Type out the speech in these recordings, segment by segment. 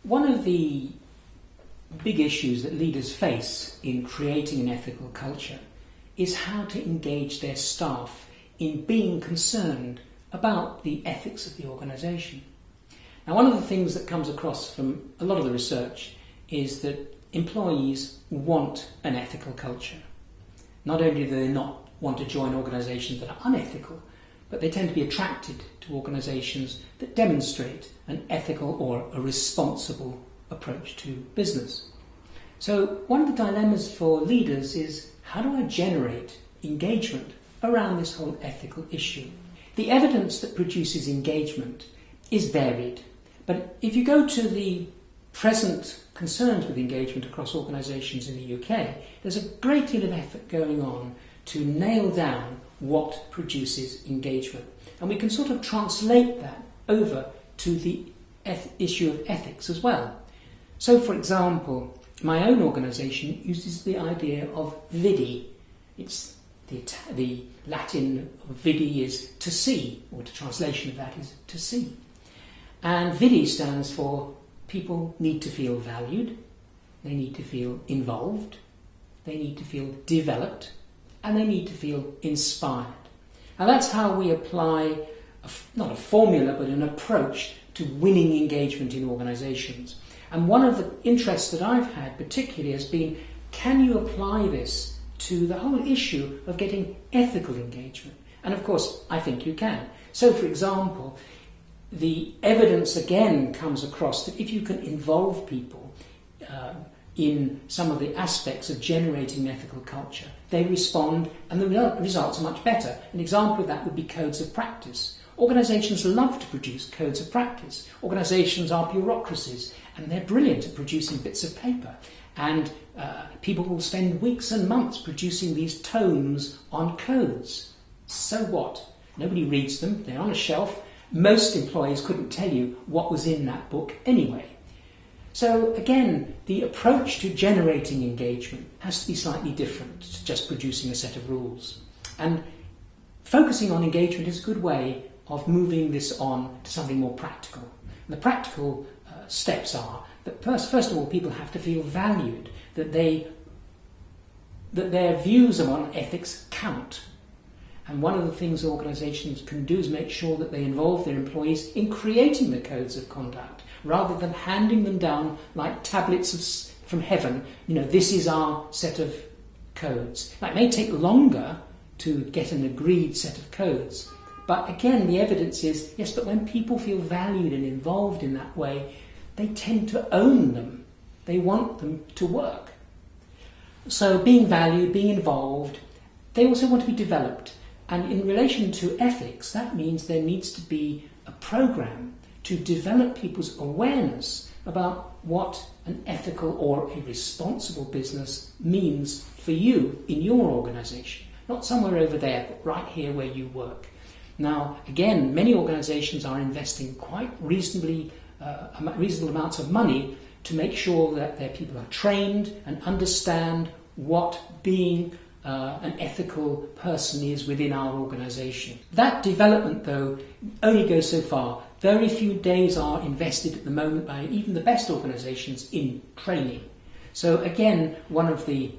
One of the big issues that leaders face in creating an ethical culture is how to engage their staff in being concerned about the ethics of the organisation. Now, one of the things that comes across from a lot of the research is that employees want an ethical culture. Not only do they not want to join organisations that are unethical, but they tend to be attracted to organisations that demonstrate an ethical or a responsible approach to business. So one of the dilemmas for leaders is, how do I generate engagement around this whole ethical issue? The evidence that produces engagement is varied, but if you go to the present concerns with engagement across organisations in the UK, there's a great deal of effort going on to nail down what produces engagement. And we can sort of translate that over to the issue of ethics as well. So, for example, my own organisation uses the idea of Vidi. It's the Latin of Vidi is to see, or the translation of that is to see. And Vidi stands for people need to feel valued, they need to feel involved, they need to feel developed, and they need to feel inspired. And that's how we apply, not a formula, but an approach to winning engagement in organisations. And one of the interests that I've had particularly has been, can you apply this to the whole issue of getting ethical engagement? And of course, I think you can. So, for example, the evidence again comes across that if you can involve people in some of the aspects of generating an ethical culture, they respond and the results are much better. An example of that would be codes of practice. Organisations love to produce codes of practice. Organisations are bureaucracies and they're brilliant at producing bits of paper. And people will spend weeks and months producing these tomes on codes. So what? Nobody reads them, they're on a shelf. Most employees couldn't tell you what was in that book anyway. So again, the approach to generating engagement has to be slightly different to just producing a set of rules. And focusing on engagement is a good way of moving this on to something more practical. And the practical steps are that first of all, people have to feel valued, that their views on ethics count. And one of the things organisations can do is make sure that they involve their employees in creating the codes of conduct, rather than handing them down like tablets from heaven. You know, this is our set of codes. Now, it may take longer to get an agreed set of codes, but again, the evidence is, yes, but when people feel valued and involved in that way, they tend to own them. They want them to work. So being valued, being involved, they also want to be developed. And in relation to ethics, that means there needs to be a programme to develop people's awareness about what an ethical or a responsible business means for you in your organisation. Not somewhere over there, but right here where you work. Now, again, many organisations are investing quite reasonable amounts of money to make sure that their people are trained and understand what being an ethical person is within our organisation. That development, though, only goes so far. Very few days are invested at the moment by even the best organisations in training. So again, one of the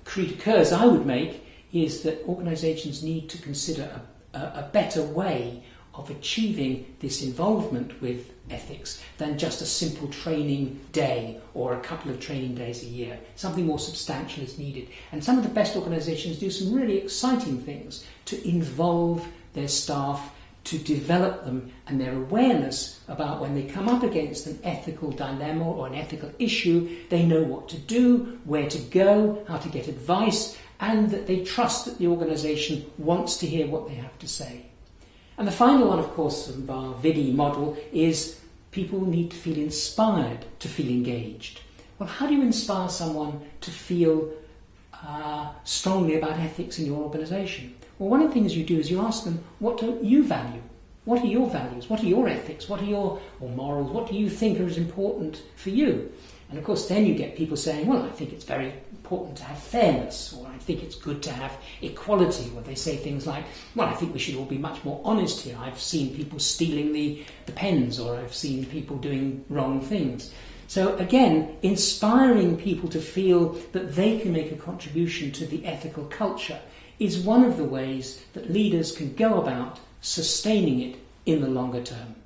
cri de coeurs I would make is that organisations need to consider a better way of achieving this involvement with ethics than just a simple training day or a couple of training days a year. Something more substantial is needed. And some of the best organisations do some really exciting things to involve their staff, to develop them and their awareness about when they come up against an ethical dilemma or an ethical issue, they know what to do, where to go, how to get advice, and that they trust that the organisation wants to hear what they have to say. And the final one, of course, of our Vidi model is people need to feel inspired to feel engaged. Well, how do you inspire someone to feel strongly about ethics in your organisation? Well, one of the things you do is you ask them, what do you value? What are your values? What are your ethics? What are your morals? What do you think are as important for you? And of course, then you get people saying, well, I think it's very important to have fairness, or I think it's good to have equality, or they say things like, well, I think we should all be much more honest here. I've seen people stealing the pens, or I've seen people doing wrong things. So again, inspiring people to feel that they can make a contribution to the ethical culture is one of the ways that leaders can go about sustaining it in the longer term.